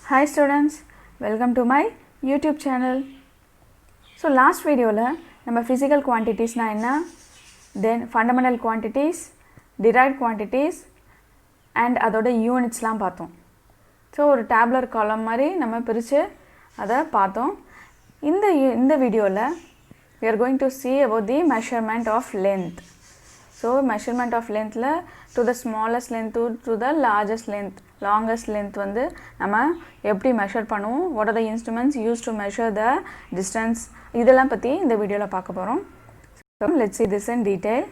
Hi students, welcome to my YouTube channel. So last video la நம்ம physical quantities na enna, then fundamental quantities, derived quantities and அதோட units லாம் பார்த்தோம். So ஒரு tabular column மாதிரி நம்ம பிரிச்சு அதை பார்த்தோம். இந்த வீடியோல we are going to see about the measurement of length. So measurement of length la to the smallest length to the largest length, longest length வந்து நம்ம எப்படி measure பண்ணுவோம், what are the instruments used to measure the distance, இதெல்லாம் பற்றி இந்த வீடியோல பார்க்க போகிறோம். So let's see this in detail.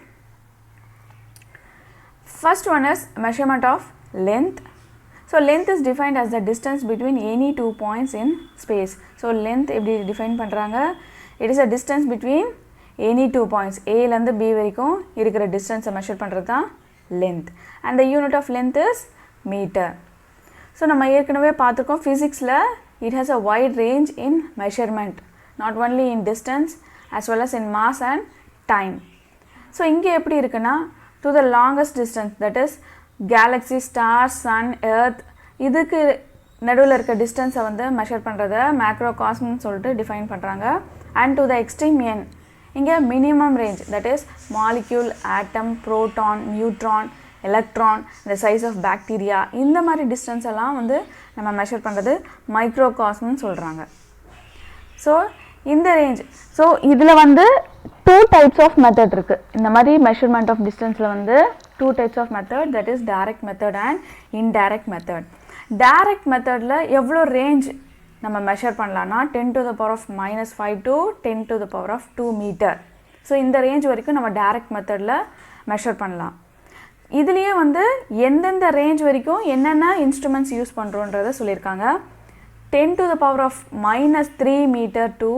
First one is measurement of length. So length is defined as the distance between any two points in space. So length எப்படி define பண்ணுறாங்க, it is a distance between any two points, A லேருந்து B வரைக்கும் இருக்கிற distance measure பண்ணுறது தான் length. And the unit of length is meter. So நம்ம ஏற்கனவே பார்த்துருக்கோம் physicsல it has a wide range in measurement, not only in distance as well as in mass and time. So இங்கே எப்படி இருக்குன்னா to the longest distance, that is galaxy, stars, sun, earth, இதுக்கு நடுவில் இருக்க டிஸ்டன்ஸை வந்து மெஷர் பண்ணுறத மேக்ரோகாஸ்ம்னு சொல்லிட்டு டிஃபைன் பண்ணுறாங்க. And to the extreme end இங்கே minimum range, that is molecule, atom, proton, neutron, electron, the size of bacteria, இந்த மாதிரி டிஸ்டன்ஸ் எல்லாம் வந்து நம்ம மெஷர் பண்ணுறது மைக்ரோகாஸ்ம்னு சொல்கிறாங்க. ஸோ இந்த ரேஞ்ச், ஸோ இதில் வந்து டூ டைப்ஸ் ஆஃப் மெத்தட் இருக்குது. இந்த மாதிரி மெஷர்மெண்ட் ஆஃப் டிஸ்டன்ஸில் வந்து two types of method, that is direct method and indirect method. Direct மெத்தடில் எவ்வளோ ரேஞ்ச் நம்ம மெஷர் பண்ணலான்னா 10 to the power of -5 to 10 to the power of 2 metre. So இந்த ரேஞ்ச் வரைக்கும் நம்ம டைரக்ட் மெத்தடில் மெஷர் பண்ணலாம். இதுலேயே வந்து எந்தெந்த ரேஞ்ச் வரைக்கும் என்னென்ன இன்ஸ்ட்ருமெண்ட்ஸ் யூஸ் பண்ணுறோன்றதை சொல்லியிருக்காங்க. 10 to the power of -3 metre to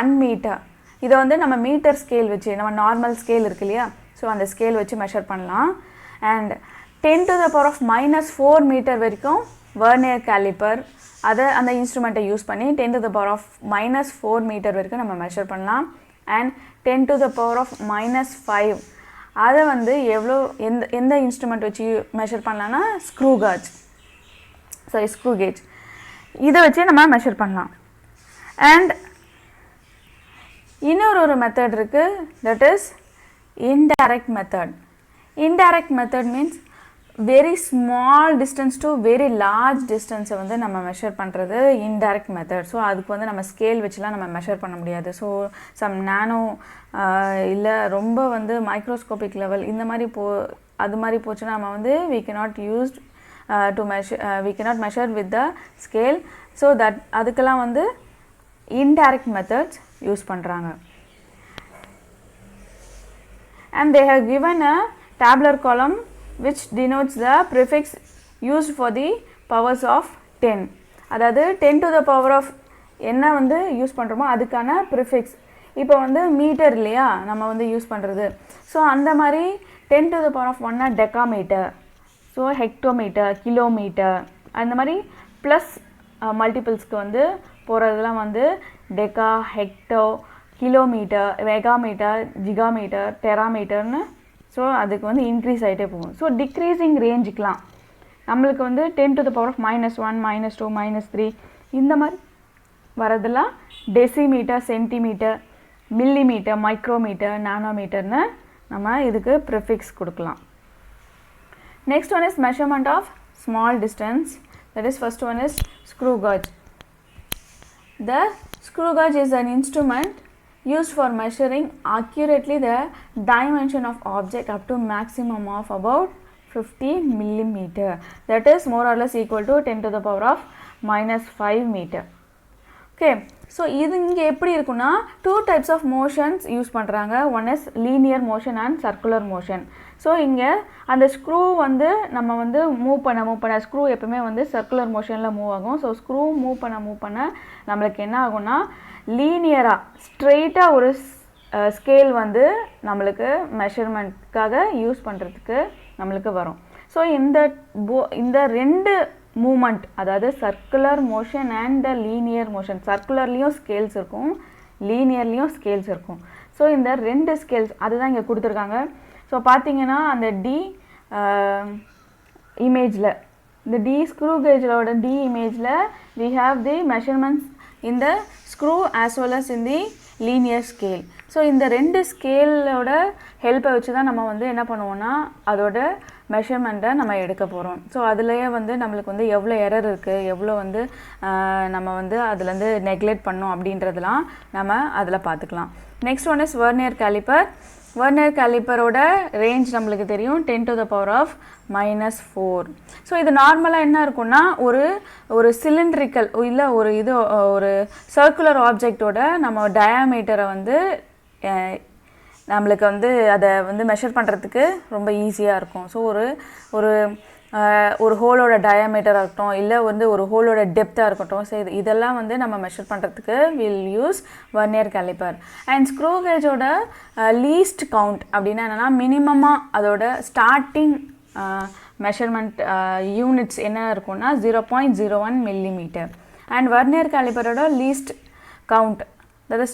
1 metre, இதை வந்து நம்ம மீட்டர் ஸ்கேல் வச்சு, நம்ம நார்மல் ஸ்கேல் இருக்கு இல்லையா, ஸோ அந்த ஸ்கேல் வச்சு மெஷர் பண்ணலாம். And 10 to the power of -4 metre வரைக்கும் வெர்னியர் கேலிப்பர், அதை அந்த இன்ஸ்ட்ருமெண்ட்டை யூஸ் பண்ணி 10 to the power of -4 metre வரைக்கும் நம்ம மெஷர் பண்ணலாம். And 10 to the power of -5, அதை வந்து எவ்வளோ எந்த இன்ஸ்ட்ருமெண்ட் வச்சு மெஷர் பண்ணலான்னா ஸ்க்ரூ கேஜ், இதை வச்சு நம்ம மெஷர் பண்ணலாம். அண்ட் இன்னொரு மெத்தட் இருக்குது, that is indirect method. Indirect method means very small distance to very large டிஸ்டன்ஸை வந்து நம்ம மெஷர் பண்ணுறது இன்டைரக்ட் மெத்தட். ஸோ அதுக்கு வந்து நம்ம ஸ்கேல் வச்சுலாம் நம்ம மெஷர் பண்ண முடியாது. ஸோ சம் நானோ இல்லை ரொம்ப வந்து மைக்ரோஸ்கோபிக் லெவல் இந்த மாதிரி அது மாதிரி போச்சுன்னா நம்ம வந்து we cannot measure with the scale. So அதுக்கெல்லாம் வந்து இன்டைரக்ட் மெத்தட்ஸ் யூஸ் பண்ணுறாங்க. And they have given a tabular column which denotes the prefix used for the powers of 10. அதாவது 10 to the power of என்ன வந்து யூஸ் பண்ணுறோமோ அதுக்கான prefix. இப்போ வந்து மீட்டர் இல்லையா நம்ம வந்து யூஸ் பண்ணுறது, ஸோ அந்த மாதிரி 10 to the power of 1 decametre, so hectometre, kilometre, அந்த மாதிரி ப்ளஸ் மல்டிபிள்ஸ்க்கு வந்து போகிறதுலாம் வந்து டெக்கா, ஹெக்டோ, கிலோமீட்டர், மெகாமீட்டர், ஜிகாமீட்டர், டெராமீட்டர்னு, ஸோ அதுக்கு வந்து இன்க்ரீஸ் ஆகிட்டே போகும். ஸோ டிக்ரீஸிங் ரேஞ்சுக்கெலாம் நம்மளுக்கு வந்து 10 to the power of -1, -2, -3 இந்த மாதிரி வரதெல்லாம் டெசிமீட்டர், சென்டிமீட்டர், மில்லிமீட்டர், மைக்ரோமீட்டர், நானோமீட்டர்னு நம்ம இதுக்கு ப்ரிஃபிக்ஸ் கொடுக்கலாம். Next one is measurement of small distance, that is first one is screw gauge. The screw gauge is an instrument used for measuring accurately the dimension of object up to maximum of about 50 millimeter, that is more or less equal to 10 to the power of -5 meter. Okay, so இது இங்கே எப்படி இருக்குன்னா two types of motions use பண்ணுறாங்க. One is linear motion and circular motion. So இங்கே அந்த screw வந்து நம்ம வந்து மூவ் பண்ண ஸ்க்ரூ எப்பவுமே வந்து சர்க்குலர் மோஷனில் மூவ் ஆகும். ஸோ ஸ்க்ரூ மூவ் பண்ண நம்மளுக்கு என்ன ஆகும்னா லீனியராக ஸ்ட்ரெயிட்டாக ஒரு ஸ்கேல் வந்து நம்மளுக்கு மெஷர்மெண்ட்காக யூஸ் பண்ணுறதுக்கு நம்மளுக்கு வரும். ஸோ இந்த ரெண்டு மூமெண்ட், அதாவது circular motion and linear motion, சர்க்குலர்லேயும் ஸ்கேல்ஸ் இருக்கும், லீனியர்லேயும் ஸ்கேல்ஸ் இருக்கும். ஸோ இந்த ரெண்டு ஸ்கேல்ஸ் அதுதான் இங்கே கொடுத்துருக்காங்க. ஸோ பார்த்தீங்கன்னா அந்த டி இமேஜில் இந்த D screw gauge D imageல we have the measurements in the screw as well as in the linear scale. So இந்த ரெண்டு ஸ்கேலோட ஹெல்ப்பை வச்சு தான் நம்ம வந்து என்ன பண்ணுவோம்னா அதோட மெஷர்மெண்ட்டை நம்ம எடுக்க போகிறோம். ஸோ அதுலேயே வந்து நம்மளுக்கு வந்து எவ்வளோ எரர் இருக்குது, எவ்வளோ வந்து நம்ம வந்து அதுலேருந்து நெக்லெக்ட் பண்ணோம் அப்படின்றதெல்லாம் நம்ம அதில் பார்த்துக்கலாம். Next one is vernier caliper. Vernier கேலிப்பரோட ரேஞ்ச் நம்மளுக்கு தெரியும் 10 to the power of -4. So இது நார்மலாக என்ன இருக்குன்னா ஒரு சிலிண்ட்ரிக்கல் இல்லை ஒரு சர்க்குலர் ஆப்ஜெக்டோட நம்ம டயாமீட்டரை வந்து நம்மளுக்கு வந்து அதை வந்து மெஷர் பண்ணுறதுக்கு ரொம்ப ஈஸியாக இருக்கும். ஸோ ஒரு ஹோலோட டயாமீட்டராக இருக்கட்டும், இல்லை வந்து ஒரு ஹோலோட டெப்த்தாக இருக்கட்டும், ஸோ இதெல்லாம் வந்து நம்ம மெஷர் பண்ணுறதுக்கு will use vernier caliper. And screw கேஜோட லீஸ்ட் கவுண்ட் அப்படின்னா என்னென்னா மினிமமாக அதோட ஸ்டார்டிங் மெஷர்மெண்ட் யூனிட்ஸ் என்ன இருக்குன்னா 0.01 millimeter. அண்ட் வெர்னியர் கேலிப்பரோட லீஸ்ட் கவுண்ட் அதாவது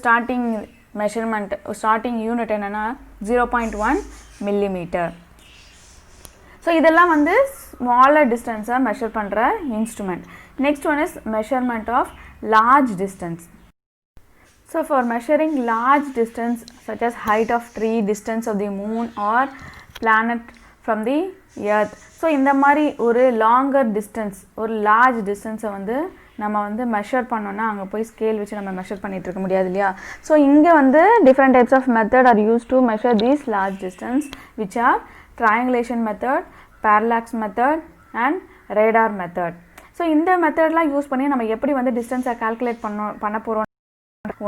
ஸ்டார்டிங் யூனிட் என்னென்னா 0.1 millimeter. ஸோ இதெல்லாம் வந்து ஸ்மாலர் டிஸ்டன்ஸை மெஷர் பண்ணுற instrument. Next one is measurement of large distance. So for measuring large distance such as height of tree, distance of the moon or planet from the earth. So இந்த மாதிரி ஒரு longer distance, ஒரு large டிஸ்டன்ஸை வந்து நம்ம வந்து measure பண்ணோன்னா அங்கே போய் ஸ்கேல் வச்சு நம்ம மெஷர் பண்ணிகிட்டு இருக்க முடியாது இல்லையா. ஸோ இங்கே வந்து different types of method are use to measure these large distance which are triangulation method, parallax method and radar method. So இந்த மெத்தட்லாம் யூஸ் பண்ணி நம்ம எப்படி வந்து டிஸ்டன்ஸை கால்குலேட் பண்ண போகிறோம்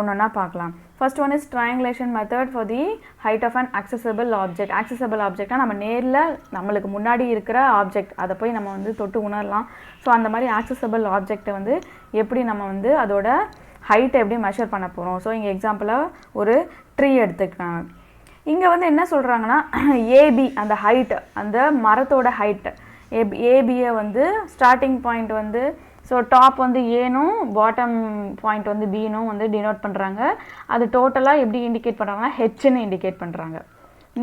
ஒன்றுன்னா பார்க்கலாம். First one is triangulation method for the height of an accessible object. accessible objectனா நம்ம நேரில் நம்மளுக்கு முன்னாடி இருக்கிற ஆப்ஜெக்ட் அதை போய் நம்ம வந்து தொட்டு உணரலாம். ஸோ அந்த மாதிரி accessible ஆப்ஜெக்டை வந்து எப்படி நம்ம வந்து அதோட ஹைட்டை எப்படி மெஷர் பண்ண போகிறோம். ஸோ இங்கே எக்ஸாம்பிளாக ஒரு ட்ரீ எடுத்துக்கிறாங்க. இங்கே வந்து என்ன சொல்கிறாங்கன்னா ஏபி அந்த ஹைட், அந்த மரத்தோட ஹைட் ஏபியை வந்து ஸ்டார்டிங் பாயிண்ட் வந்து ஸோ டாப் வந்து ஏனும் பாட்டம் பாயிண்ட் வந்து பீனும் வந்து டினோட் பண்ணுறாங்க. அது டோட்டலாக எப்படி இண்டிகேட் பண்ணுறாங்கன்னா ஹெச்ன்னு இண்டிகேட் பண்ணுறாங்க.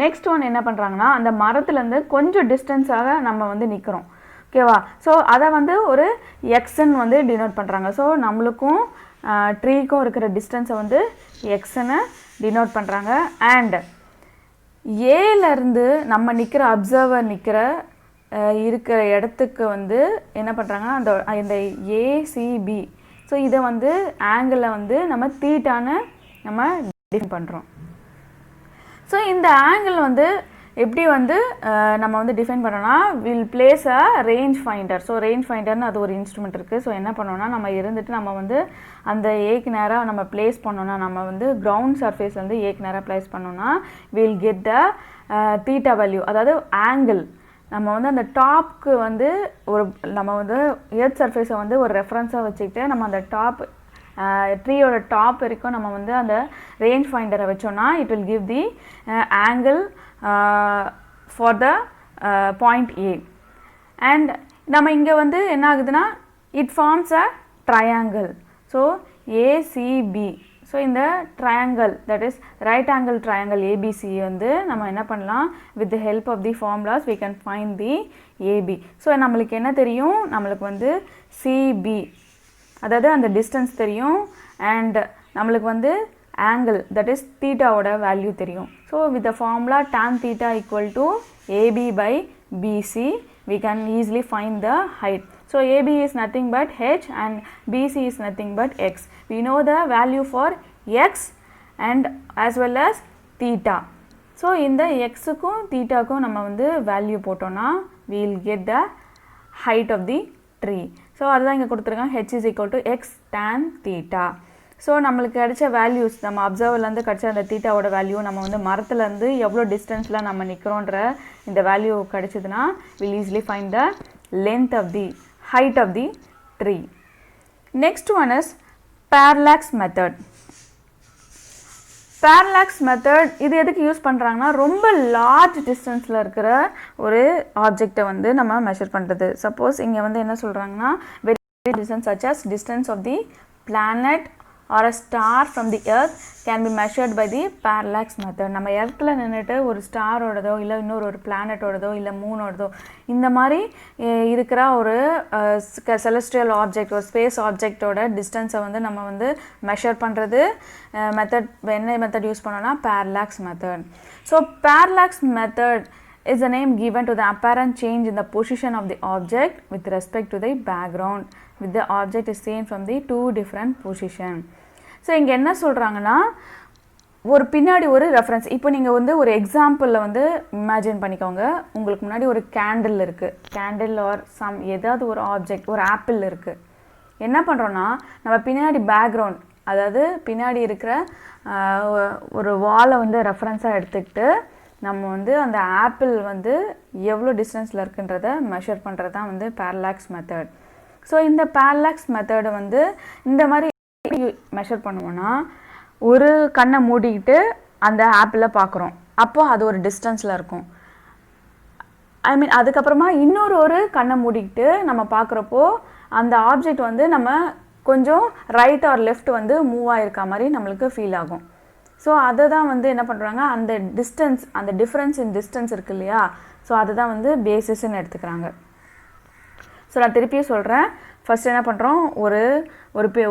நெக்ஸ்ட் ஒன் என்ன பண்ணுறாங்கன்னா அந்த மரத்துலேருந்து கொஞ்சம் டிஸ்டன்ஸாக நம்ம வந்து நிற்கிறோம், ஓகேவா. ஸோ அதை வந்து ஒரு எக்ஸ்ன்னு வந்து டினோட் பண்ணுறாங்க. ஸோ நம்மளுக்கும் ட்ரீக்கும் இருக்கிற டிஸ்டன்ஸை வந்து எக்ஸ்ன்னு டினோட் பண்ணுறாங்க. அண்ட் ஏலேருந்து நம்ம நிற்கிற அப்சர்வர் இருக்கிற இடத்துக்கு வந்து என்ன பண்ணுறாங்கன்னா அந்த ஏசிபி, ஸோ இதை வந்து ஆங்கிளில் வந்து நம்ம தீட்டான்னு நம்ம டிஃபைன் பண்ணுறோம். ஸோ இந்த ஆங்கிள் வந்து எப்படி வந்து நம்ம வந்து டிஃபைன் பண்ணோன்னா will place a range finder. So range ஃபைண்டர்னு அது ஒரு இன்ஸ்ட்ருமெண்ட் இருக்குது. ஸோ என்ன பண்ணோன்னா நம்ம இருந்துட்டு நம்ம வந்து அந்த ஏக்கு நேராக நம்ம பிளேஸ் பண்ணோன்னா, நம்ம வந்து கிரவுண்ட் சர்ஃபேஸ் வந்து ஏக்கு நேராக பிளேஸ் பண்ணோன்னா will get the theta value, அதாவது ஆங்கிள். நம்ம வந்து அந்த டாப்க்கு வந்து நம்ம வந்து எர்த் சர்ஃபேஸை வந்து ஒரு ரெஃபரன்ஸாக வச்சுக்கிட்டு நம்ம அந்த டாப் ட்ரீயோட டாப் வரைக்கும் நம்ம வந்து அந்த ரேஞ்ச் ஃபைண்டரை வச்சோன்னா it will give the angle for the point A. And நம்ம இங்கே வந்து என்ன ஆகுதுன்னா it forms a triangle. So ACB, so இந்த triangle that is right angle triangle ABC வந்து நம்ம என்ன பண்ணலாம் with the help of the formulas we can find the AB. So நம்மளுக்கு என்ன தெரியும், நம்மளுக்கு வந்து சிபி அதாவது அந்த டிஸ்டன்ஸ் தெரியும். அண்ட் நம்மளுக்கு வந்து ஆங்கிள் தட் இஸ் தீட்டாவோட வேல்யூ தெரியும். So with the formula tan theta equal to AB by BC we can easily find the height. So AB is nothing but H and BC is nothing but X. We know the value for X and as well as theta. So இந்த Xக்கும் thetaக்கும் நம்ம வந்து value போட்டோன்னா we will get the height of the tree. So அதுதான் இங்கே கொடுத்துருக்காங்க H is equal to X tan theta. So நம்மளுக்கு கிடைச்ச values, நம்ம அப்சர்வர்லேருந்து கிடைச்ச அந்த தீட்டாவோட வேல்யூ, நம்ம வந்து மரத்துலேருந்து எவ்வளோ டிஸ்டன்ஸில் நம்ம நிற்கிறோன்ற இந்த வேல்யூ கிடைச்சதுன்னா will easily find the length of the height of the tree. Next one is parallax method. Parallax method இது எதுக்கு யூஸ் பண்ணுறாங்கன்னா ரொம்ப லார்ஜ் டிஸ்டன்ஸில் இருக்கிற ஒரு ஆப்ஜெக்டை வந்து நம்ம மெஷர் பண்ணுறது. சப்போஸ் இங்கே வந்து என்ன சொல்கிறாங்கன்னா very distance such as distance of the planet or a star from the earth can be measured by the parallax method. நம்ம எர்த்தில் நின்றுட்டு ஒரு ஸ்டாரோடதோ இல்லை இன்னொரு ஒரு பிளானட்டோடதோ இல்லை மூனோடதோ இந்த மாதிரி இருக்கிற ஒரு செலஸ்ட்ரியல் ஆப்ஜெக்ட் ஒரு ஸ்பேஸ் ஆப்ஜெக்டோட டிஸ்டன்ஸை வந்து நம்ம வந்து மெஷர் பண்ணுறது மெத்தட் என்ன மெத்தட் யூஸ் பண்ணோன்னா parallax method. So parallax method is the name given to the apparent change in the position of the object with respect to the background with the object is seen from the two different position. So இங்கே என்ன சொல்கிறாங்கன்னா ஒரு பின்னாடி ஒரு reference இப்போ நீங்கள் வந்து ஒரு எக்ஸாம்பிளில் வந்து இமேஜின் பண்ணிக்கோங்க உங்களுக்கு முன்னாடி ஒரு கேண்டில் இருக்குது கேண்டில் ஆர் ஏதாவது ஒரு ஆப்ஜெக்ட் ஒரு ஆப்பிள் இருக்குது என்ன பண்ணுறோன்னா நம்ம பின்னாடி பேக்ரவுண்ட் அதாவது பின்னாடி இருக்கிற ஒரு வாலை வந்து ரெஃபரன்ஸாக எடுத்துக்கிட்டு நம்ம வந்து அந்த ஆப்பிள் வந்து எவ்வளோ டிஸ்டன்ஸில் இருக்குன்றதை மெஷர் பண்ணுறது தான் வந்து parallax method. ஸோ இந்த parallax மெத்தடை வந்து இந்த மாதிரி மெஷர் பண்ணுவோன்னா ஒரு கண்ணை மூடிக்கிட்டு அந்த ஆப்பிளை பார்க்குறோம் அப்போ அது ஒரு டிஸ்டன்ஸில் இருக்கும். அதுக்கப்புறமா இன்னொரு கண்ணை மூடிக்கிட்டு நம்ம பார்க்குறப்போ அந்த ஆப்ஜெக்ட் வந்து நம்ம கொஞ்சம் ரைட் ஆர் லெஃப்ட் வந்து மூவ் ஆகிருக்க மாதிரி நம்மளுக்கு ஃபீல் ஆகும். ஸோ அதை தான் வந்து என்ன பண்ணுறாங்க அந்த டிஸ்டன்ஸ் அந்த டிஃப்ரென்ஸ் இன் டிஸ்டன்ஸ் இருக்குது இல்லையா ஸோ அதை தான் வந்து பேசிஸ்ன்னு எடுத்துக்கிறாங்க. ஸோ நான் திருப்பியும் சொல்கிறேன். ஃபஸ்ட் என்ன பண்ணுறோம்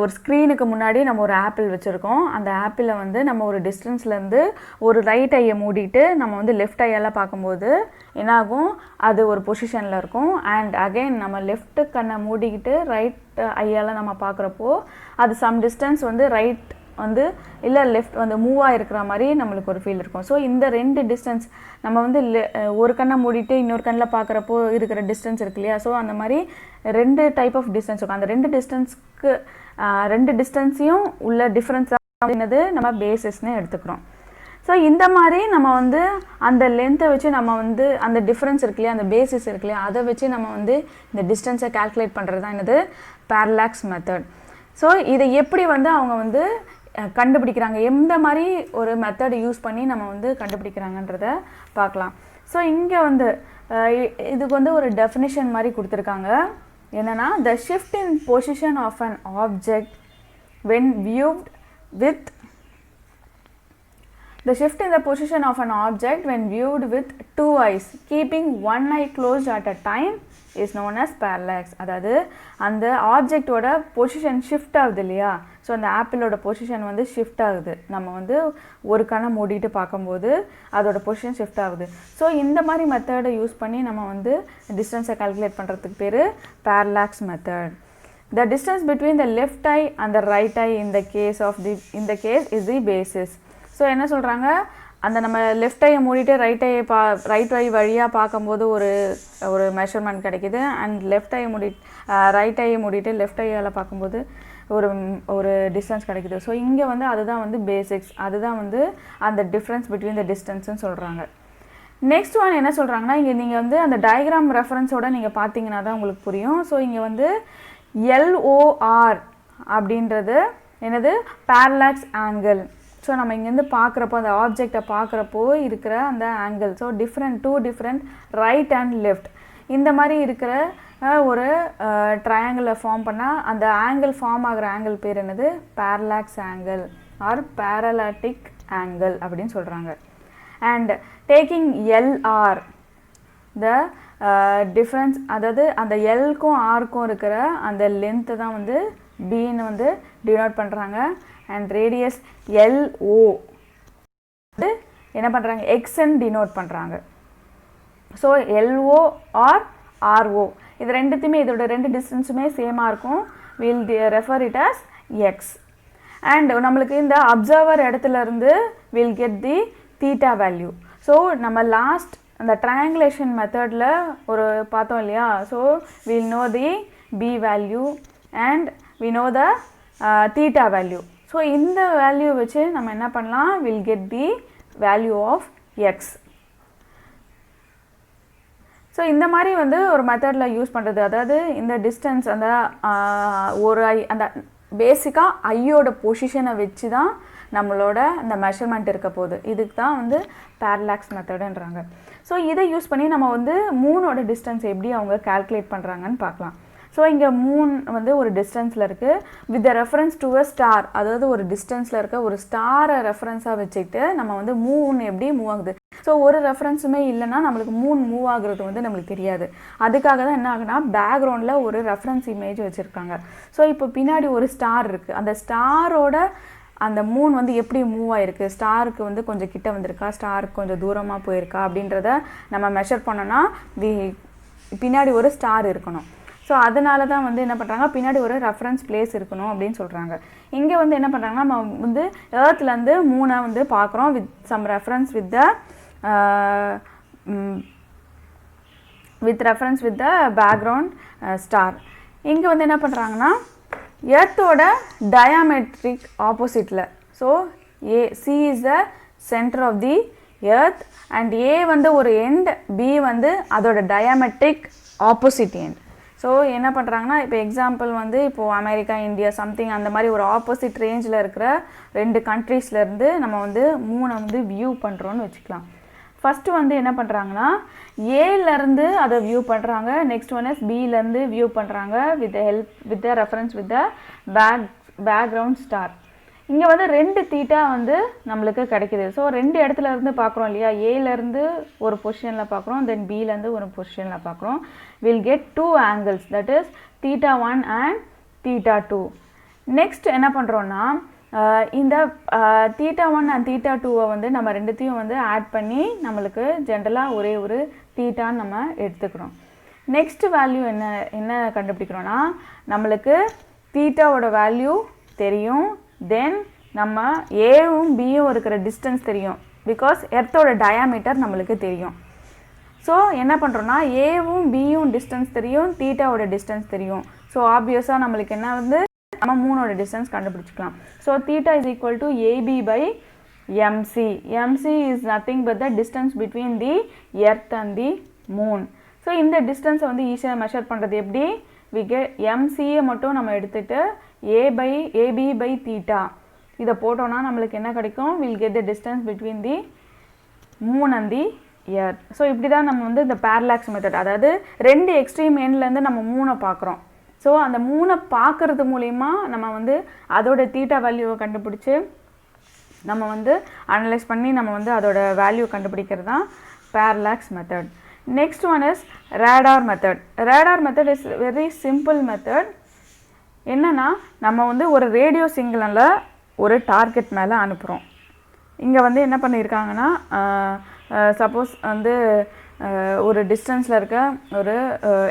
ஒரு ஸ்க்ரீனுக்கு முன்னாடி நம்ம ஒரு ஆப்பிள் வச்சுருக்கோம். அந்த ஆப்பிளை வந்து நம்ம ஒரு டிஸ்டன்ஸ்லேருந்து ஒரு ரைட் ஐயை மூடிட்டு நம்ம வந்து லெஃப்ட் ஐயெல்லாம் பார்க்கும்போது என்னாகும் அது ஒரு பொசிஷனில் இருக்கும். அண்ட் அகெயின் நம்ம லெஃப்ட் கண்ணை மூடிக்கிட்டு ரைட் ஐயெல்லாம் நம்ம பார்க்குறப்போ அது சம் டிஸ்டன்ஸ் வந்து ரைட் வந்து இல்லை லெஃப்ட் வந்து மூவ் ஆகிருக்கிற மாதிரி நம்மளுக்கு ஒரு ஃபீல் இருக்கும். ஸோ இந்த ரெண்டு டிஸ்டன்ஸ் நம்ம வந்து ஒரு கண்ணை மூடிட்டு இன்னொரு கண்ணில் பார்க்குறப்போ இருக்கிற டிஸ்டன்ஸ் இருக்கு இல்லையா ஸோ அந்த மாதிரி ரெண்டு டைப் ஆஃப் டிஸ்டன்ஸ் இருக்கும். அந்த ரெண்டு டிஸ்டன்ஸையும் உள்ள டிஃப்ரென்ஸாக என்னது நம்ம பேசிஸ்ன்னு எடுத்துக்கிறோம். ஸோ இந்த மாதிரி நம்ம வந்து அந்த லென்த்தை வச்சு நம்ம வந்து அந்த டிஃப்ரென்ஸ் இருக்கு இல்லையா அந்த பேசிஸ் இருக்கு இல்லையா அதை வச்சு நம்ம வந்து இந்த டிஸ்டன்ஸை கால்குலேட் பண்ணுறது தான் என்னது parallax method. ஸோ இதை எப்படி வந்து அவங்க வந்து கண்டுபிடிக்கிறாங்க எந்த மாதிரி ஒரு மெத்தட் யூஸ் பண்ணி நம்ம வந்து கண்டுபிடிக்கிறாங்கன்றத பார்க்கலாம். ஸோ இங்கே வந்து இதுக்கு வந்து ஒரு டெஃபினிஷன் மாதிரி கொடுத்துருக்காங்க. என்னென்னா the shift in position of an object when viewed with the shift in the position of an object when viewed with two eyes keeping one eye closed at a time is known as parallax. அதாவது அந்த ஆப்ஜெக்டோட position shift ஆகுது இல்லையா so அந்த ஆப்பிளோட position வந்து shift ஆகுது நம்ம வந்து ஒரு கண்ணை மூடிட்டு பார்க்கும்போது அதோட பொசிஷன் ஷிஃப்ட் ஆகுது. ஸோ இந்த மாதிரி மெத்தடை யூஸ் பண்ணி நம்ம வந்து டிஸ்டன்ஸை கால்குலேட் பண்ணுறதுக்கு பேர் parallax method. The distance between the left eye and the right eye in the case is the basis. So என்ன சொல்கிறாங்க அந்த நம்ம லெஃப்ட் ஐயை மூடிட்டு ரைட் ஐ வழியாக பார்க்கும்போது ஒரு மெஷர்மெண்ட் கிடைக்கிது. அண்ட் ரைட் ஐயை மூடிட்டு லெஃப்ட் ஐயால் பார்க்கும்போது ஒரு டிஸ்டன்ஸ் கிடைக்குது. ஸோ இங்கே வந்து அதுதான் வந்து பேசிக்ஸ் அதுதான் வந்து அந்த டிஃப்ரென்ஸ் பிட்வீன் த டிஸ்டன்ஸ்ன்னு சொல்கிறாங்க. நெக்ஸ்ட் ஒன் என்ன சொல்கிறாங்கன்னா இங்கே நீங்கள் வந்து அந்த டயக்ராம் ரெஃபரன்ஸோடு நீங்கள் பார்த்தீங்கன்னா தான் உங்களுக்கு புரியும். ஸோ இங்கே வந்து LOR அப்படின்றது என்னது parallax angle. ஸோ நம்ம இங்கேருந்து பார்க்குறப்போ அந்த ஆப்ஜெக்டை பார்க்குறப்போ இருக்கிற அந்த angle so two different right and left இந்த மாதிரி இருக்கிற ஒரு ட்ரையாங்கிளை ஃபார்ம் பண்ணால் அந்த ஆங்கிள் ஃபார்ம் ஆகிற ஆங்கிள் பேர் என்னது parallax angle ஆர் parallactic angle அப்படின்னு சொல்கிறாங்க. And taking LR the difference அதாவது அந்த எல்க்கும் ஆர்க்கும் இருக்கிற அந்த லென்த்து தான் வந்து பின்னு வந்து டினோட் பண்ணுறாங்க. அண்ட் ரேடியஸ் LO என்ன பண்ணுறாங்க எக்ஸ்ன்னு டினோட் பண்ணுறாங்க. ஸோ LO ஆர் RO இது ரெண்டுத்தையுமே இதோட ரெண்டு டிஸ்டன்ஸுமே சேமாக இருக்கும். Will refer it as X. And நம்மளுக்கு இந்த அப்சர்வர் இடத்துலேருந்து will get the theta value. So நம்ம லாஸ்ட் அந்த ட்ரையாங்குலேஷன் மெத்தடில் ஒரு பார்த்தோம் இல்லையா so will know the B value and we know the theta value. So இந்த வேல்யூ வச்சு நம்ம என்ன பண்ணலாம் will get the value of X. So இந்த மாதிரி வந்து ஒரு மெத்தடில் யூஸ் பண்ணுறது அதாவது இந்த டிஸ்டன்ஸ் அந்த ஒரு ஐ அந்த பேசிக்காக ஐயோட பொசிஷனை வச்சு தான் நம்மளோட இந்த மெஷர்மெண்ட் இருக்க போகுது. இதுக்கு தான் வந்து parallax மெத்தடுன்றாங்க. ஸோ இதை யூஸ் பண்ணி நம்ம வந்து மூனோட டிஸ்டன்ஸ் எப்படி அவங்க கால்குலேட் பண்ணுறாங்கன்னு பார்க்கலாம். ஸோ இங்கே மூன் வந்து ஒரு டிஸ்டன்ஸில் இருக்குது with the reference to a star, அதாவது ஒரு டிஸ்டன்ஸில் இருக்க ஒரு ஸ்டாரை ரெஃபரன்ஸாக வச்சுக்கிட்டு நம்ம வந்து மூன் எப்படி மூவ் ஆகுது. ஸோ ஒரு ரெஃபரன்ஸுமே இல்லைன்னா நம்மளுக்கு மூன் மூவ் ஆகுறது வந்து நம்மளுக்கு தெரியாது. அதுக்காக தான் என்ன ஆகுனா பேக்ரவுண்டில் ஒரு ரெஃபரன்ஸ் இமேஜ் வச்சுருக்காங்க. ஸோ இப்போ பின்னாடி ஒரு ஸ்டார் இருக்குது, அந்த ஸ்டாரோட அந்த மூன் வந்து எப்படி மூவ் ஆகிருக்கு, ஸ்டாருக்கு வந்து கொஞ்சம் கிட்ட வந்திருக்கா, ஸ்டாருக்கு கொஞ்சம் தூரமாக போயிருக்கா அப்படின்றத நம்ம மெஷர் பண்ணோன்னா பின்னாடி ஒரு ஸ்டார் இருக்கணும். ஸோ அதனால தான் வந்து என்ன பண்ணுறாங்க, பின்னாடி ஒரு ரெஃபரன்ஸ் பிளேஸ் இருக்கணும் அப்படின்னு சொல்கிறாங்க. இங்கே வந்து என்ன பண்ணுறாங்கன்னா நம்ம வந்து ஏர்த்லேருந்து மூனை வந்து பார்க்குறோம் with some reference with the background star. இங்கே வந்து என்ன பண்ணுறாங்கன்னா எர்த்தோட டயாமெட்ரிக் ஆப்போசிட்டில், so C is the centre of the earth and A வந்து ஒரு எண்ட், பி வந்து அதோட டயாமெட்ரிக் ஆப்போசிட் எண்ட். ஸோ என்ன பண்ணுறாங்கன்னா இப்போ எக்ஸாம்பிள் வந்து இப்போது அமெரிக்கா, இந்தியா சம்திங் அந்த மாதிரி ஒரு ஆப்போசிட் ரேஞ்சில் இருக்கிற 2 கண்ட்ரீஸ்லேருந்து நம்ம வந்து மூணை வந்து வியூ பண்ணுறோன்னு வச்சுக்கலாம். ஃபஸ்ட்டு வந்து என்ன பண்ணுறாங்கன்னா ஏலேருந்து அதை வியூ பண்ணுறாங்க, நெக்ஸ்ட் ஒன் இஸ் பிலேருந்து வியூ பண்ணுறாங்க with the reference with the background star. இங்கே வந்து 2 தீட்டா வந்து நம்மளுக்கு கிடைக்கிது. ஸோ 2 இடத்துல இருந்து பார்க்குறோம் இல்லையா, ஏலேருந்து ஒரு பொசிஷனில் பார்க்குறோம், தென் பிலேருந்து ஒரு பொசிஷனில் பார்க்குறோம். Will get 2 angles, that is θ1 and θ2. Next என்ன பண்ணுறோன்னா இந்த θ1 அண்ட் θ2 வந்து நம்ம ரெண்டுத்தையும் வந்து ஆட் பண்ணி நம்மளுக்கு ஜென்ரலாக ஒரே ஒரு தீட்டான்னு நம்ம எடுத்துக்கிறோம். நெக்ஸ்ட் வேல்யூ என்ன கண்டுபிடிக்கிறோன்னா நம்மளுக்கு தீட்டாவோட வேல்யூ தெரியும், தென் நம்ம ஏவும் பியும் இருக்கிற டிஸ்டன்ஸ் தெரியும், பிகாஸ் எர்த்தோட டயாமீட்டர் நம்மளுக்கு தெரியும். ஸோ என்ன பண்ணுறோன்னா ஏவும் பியும் டிஸ்டன்ஸ் தெரியும், தீட்டாவோட டிஸ்டன்ஸ் தெரியும். ஸோ ஆப்வியஸாக நம்மளுக்கு என்ன வந்து நம்ம மூணோட டிஸ்டன்ஸ் கண்டுபிடிச்சிக்கலாம். So theta is equal to AB by MC. MC is nothing but the distance between the earth and the moon. So இந்த டிஸ்டன்ஸை வந்து ஈஸியாக மெஷர் பண்ணுறது எப்படி, வி கெட் எம்சியை மட்டும் நம்ம எடுத்துகிட்டு ஏபி பை தீட்டா இதை போட்டோன்னா நம்மளுக்கு என்ன கிடைக்கும், will get the distance between the moon and the earth. So இப்படி தான் நம்ம வந்து இந்த பேரலாக்ஸ் மெத்தட், அதாவது 2 எக்ஸ்ட்ரீம் எண்ட்லேருந்து நம்ம மூணை பார்க்குறோம். ஸோ அந்த மூணை பார்க்குறது மூலிமா நம்ம வந்து அதோட தீட்டா வேல்யூவை கண்டுபிடிச்சி நம்ம வந்து அனலைஸ் பண்ணி நம்ம வந்து அதோட வேல்யூ கண்டுபிடிக்கிறது தான் parallax method. Next one is radar method. Radar method is very simple method. என்னென்னா நம்ம வந்து ஒரு ரேடியோ சிக்னலில் ஒரு டார்கெட் மேலே அனுப்புகிறோம். இங்கே வந்து என்ன பண்ணியிருக்காங்கன்னா சப்போஸ் வந்து ஒரு டிஸ்டன்ஸில் இருக்க ஒரு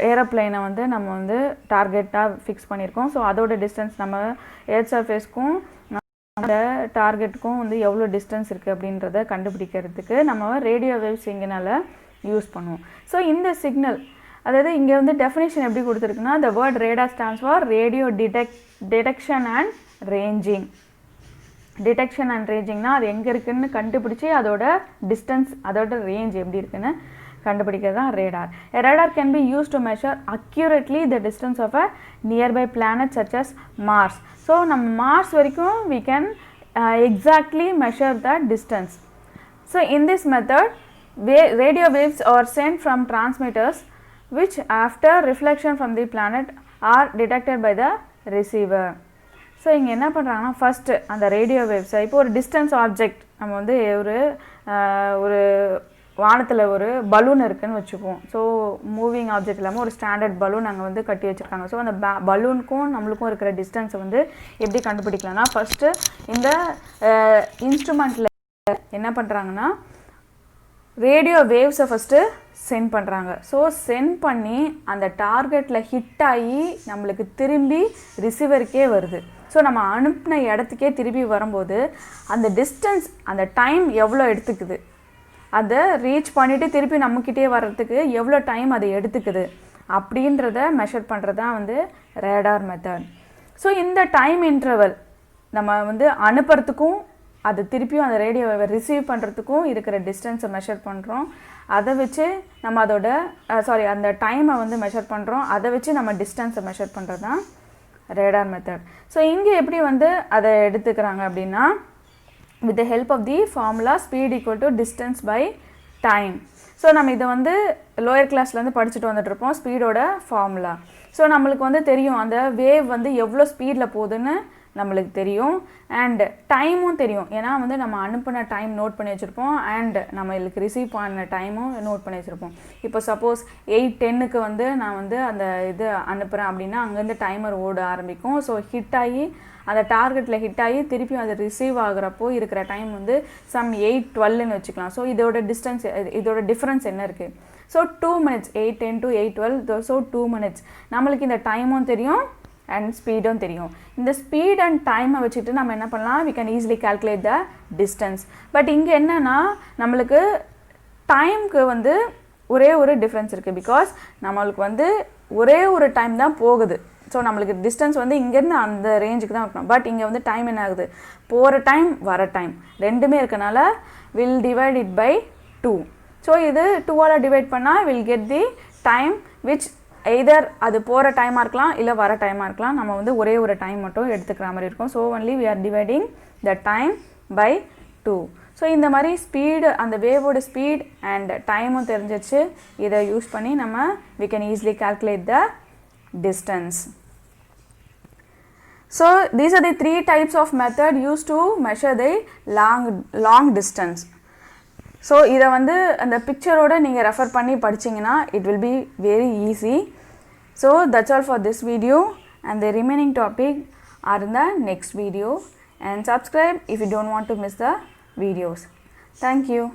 ஏரோப்ளைனை வந்து நம்ம வந்து டார்கெட்டாக ஃபிக்ஸ் பண்ணியிருக்கோம். ஸோ அதோட டிஸ்டன்ஸ் நம்ம எர்த் சர்ஃபேஸ்க்கும் அந்த டார்கெட்டுக்கும் வந்து எவ்வளோ டிஸ்டன்ஸ் இருக்குது அப்படின்றத கண்டுபிடிக்கிறதுக்கு நம்ம ரேடியோ வேவ் சிக்னலை யூஸ் பண்ணுவோம். ஸோ இந்த சிக்னல், அதாவது இங்கே வந்து டெஃபினேஷன் எப்படி கொடுத்துருக்குன்னா, the word radar stands for radio detection and ranging. Detection and ரேஞ்சிங்னா அது எங்கே இருக்குதுன்னு கண்டுபிடிச்சி அதோட டிஸ்டன்ஸ், அதோட ரேஞ்ச் எப்படி இருக்குன்னு கண்டுபிடிக்கிறது தான் radar. A radar can be used to measure accurately the distance of a nearby planet such as Mars. So நம்ம மார்ஸ் வரைக்கும் we can exactly measure the distance. So in this method radio waves are sent from transmitters which after reflection from the planet are detected by the receiver. So இங்கே என்ன பண்ணுறாங்கன்னா first அந்த radio வேவ்ஸை, இப்போ ஒரு distance object நம்ம வந்து ஒரு வானத்தில் ஒரு பலூன் இருக்குதுன்னு வச்சுக்குவோம். ஸோ மூவிங் ஆப்ஜெக்ட் இல்லாமல் ஒரு ஸ்டாண்டர்ட் பலூன் அங்கே வந்து கட்டி வச்சுருக்காங்க. ஸோ அந்த பலூனுக்கும் நம்மளுக்கும் இருக்கிற டிஸ்டன்ஸை வந்து எப்படி கண்டுபிடிக்கலாம்னா, ஃபஸ்ட்டு இந்த இன்ஸ்ட்ருமெண்ட்டில் என்ன பண்ணுறாங்கன்னா ரேடியோ வேவ்ஸை ஃபஸ்ட்டு சென்ட் பண்ணுறாங்க. ஸோ சென்ட் பண்ணி அந்த டார்கெட்டில் ஹிட் ஆகி நம்மளுக்கு திரும்பி ரிசீவருக்கே வருது. ஸோ நம்ம அனுப்பின இடத்துக்கே திரும்பி வரும்போது அந்த டிஸ்டன்ஸ், அந்த டைம் எவ்வளோ எடுத்துக்குது, அதை ரீச் பண்ணிவிட்டு திருப்பி நம்மக்கிட்டே வர்றதுக்கு எவ்வளோ டைம் அதை எடுத்துக்குது அப்படின்றத மெஷர் பண்ணுறது தான் வந்து ரேடார் மெத்தட். ஸோ இந்த டைம் இன்டர்வல் நம்ம வந்து அனுப்புறதுக்கும் அது திருப்பியும் அந்த ரேடியோவை ரிசீவ் பண்ணுறதுக்கும் இருக்கிற டிஸ்டன்ஸை மெஷர் பண்ணுறோம். அதை வச்சு நம்ம அதோட அந்த டைமை வந்து மெஷர் பண்ணுறோம். அதை வச்சு நம்ம டிஸ்டன்ஸை மெஷர் பண்ணுறது தான் ரேடார் மெத்தட். ஸோ இங்கே எப்படி வந்து அதை எடுத்துக்கிறாங்க அப்படின்னா, with the help of the formula speed equal to distance by time. So நம்ம இதை வந்து லோயர் கிளாஸ்லேருந்து படிச்சுட்டு வந்துட்டுருப்போம் ஸ்பீடோட ஃபார்முலா. ஸோ நம்மளுக்கு வந்து தெரியும் அந்த வேவ் வந்து எவ்வளோ ஸ்பீடில் போகுதுன்னு நம்மளுக்கு தெரியும் அண்ட் டைமும் தெரியும். ஏன்னா வந்து நம்ம அனுப்பின டைம் நோட் பண்ணி வச்சுருப்போம் அண்ட் நம்மளுக்கு ரிசீவ் பண்ண டைமும் நோட் பண்ணி வச்சுருப்போம். இப்போ சப்போஸ் 8:10 வந்து நான் வந்து அந்த இது அனுப்புகிறேன் அப்படின்னா அங்கேருந்து டைமர் ஓட ஆரம்பிக்கும். ஸோ ஹிட் ஆகி அந்த டார்கெட்டில் ஹிட் ஆகி திருப்பி அது ரிசீவ் ஆகுறப்போ இருக்கிற டைம் வந்து சம் 8:12ன்னு வச்சுக்கலாம். ஸோ இதோட டிஸ்டன்ஸ் இதோட டிஃப்ரென்ஸ் என்ன இருக்குது? So 2 minutes 8:10 to 8:12. So 2 minutes நம்மளுக்கு இந்த டைமும் தெரியும் அண்ட் ஸ்பீடும் தெரியும். இந்த ஸ்பீட் அண்ட் டைமை வச்சுட்டு நம்ம என்ன பண்ணலாம், we can easily calculate the distance. But இங்கே என்னென்னா நம்மளுக்கு டைமுக்கு வந்து ஒரே ஒரு டிஃப்ரென்ஸ் இருக்குது. பிகாஸ் நம்மளுக்கு வந்து ஒரே ஒரு டைம் தான் போகுது. ஸோ நம்மளுக்கு டிஸ்டன்ஸ் வந்து இங்கேருந்து அந்த ரேஞ்சுக்கு தான் இருக்கணும். பட் இங்கே வந்து டைம் என்ன ஆகுது, போகிற டைம் வர டைம் ரெண்டுமே இருக்கனால will divide it by 2. So இது 2ஆல் டிவைட் பண்ணால் will get the time which either அது போகிற டைமாக இருக்கலாம் இல்லை வர டைமாக இருக்கலாம். நம்ம வந்து ஒரே ஒரு டைம் மட்டும் எடுத்துக்கிற மாதிரி இருக்கும். So only we are dividing the time by 2. So இந்த மாதிரி ஸ்பீடு அந்த வேவோட ஸ்பீட் அண்ட் டைமும் தெரிஞ்சிச்சு. இதை யூஸ் பண்ணி நம்ம we can easily calculate the distance. So these are the 3 types of method used to measure the long distance. So இதை வந்து அந்த பிக்சரோடு நீங்கள் ரெஃபர் பண்ணி படிச்சிங்கன்னா it will be very easy. So that's all for this video and the remaining topic are in the next video, and subscribe if you don't want to miss the videos. Thank you.